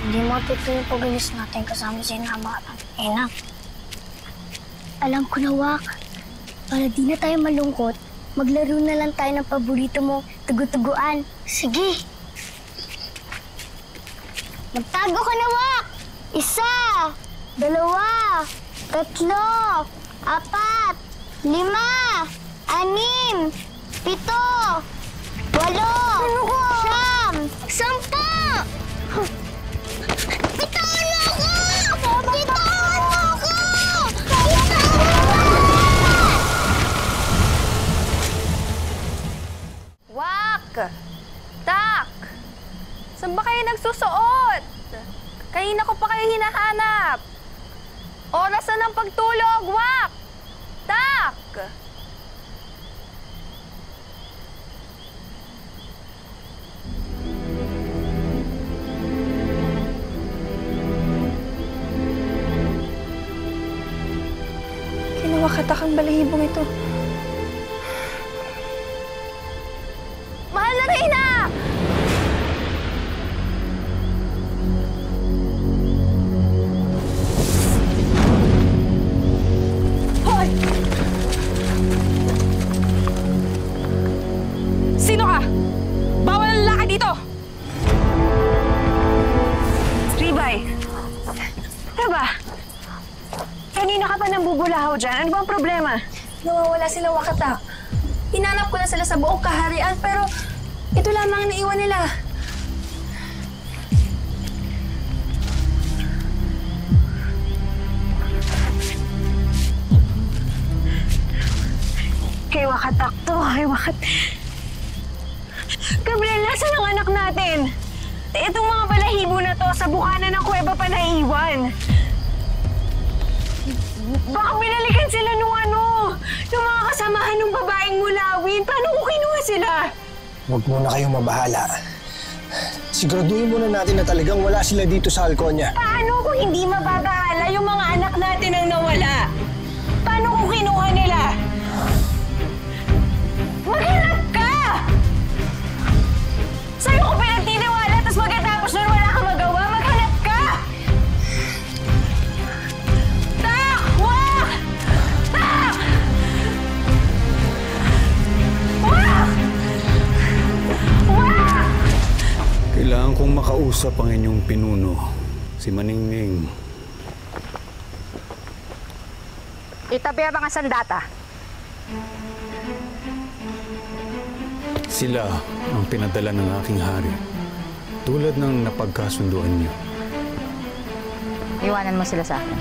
Hindi matutuloy yung pag-alis natin kasama si Nama at Ina. Alam ko na, Wak. Para di na tayo malungkot, maglaro na lang tayo ng paborito mo, tugu-tuguan. Sige! Magtago ka na, Wak! 1, 2, 3, 4, 5, 6, 7, 8, 8, 10! Bitawan mo ako! Bitawan mo ako! Wak! Tak! Saan ba kayo nagsusuot? Kanina ko pa kayo hinahanap. Oras na ng pagtulog, Wak! Tak! Kinawakatak ang balahibong ito. Mahal na Reyna! Hoy! Sino ka? Bawal ang lalaki dito! Ribay! Ano ba? Kanina ka pa nang bubulahaw dyan. Ano ba ang problema? Nawawala sila, Wakatak. Hinanap ko na sila sa buong kaharian, pero ito lamang ang naiwan nila. Hey, Wakatak to. Hey, Gabriel, nasa ng anak natin? Itong mga balahibo na to, sa bukana ng kuweba pa naiwan. Baka binalikan sila nung mga kasamahan ng babaeng mulawin. Paano ko kinuha sila? Huwag muna kayong mabahala. Siguraduhin muna natin na talagang wala sila dito sa Halconia. Paano kung hindi mababahala yung mga anak natin ang nawala? Paano kung kinuha nila? Maghanap ka! Sa'yo ko pinagtiniwala, tapos magkatapos nun wala kang magawa? Maghanap ka! Tak! Wak! Tak! Wak! Wak! Kailangan kong makausap ang inyong pinuno, si Maningning. Itabi ang mga sandata. Sila ang pinadala ng aking hari, tulad ng napagkasunduan niyo. Iwanan mo sila sa akin.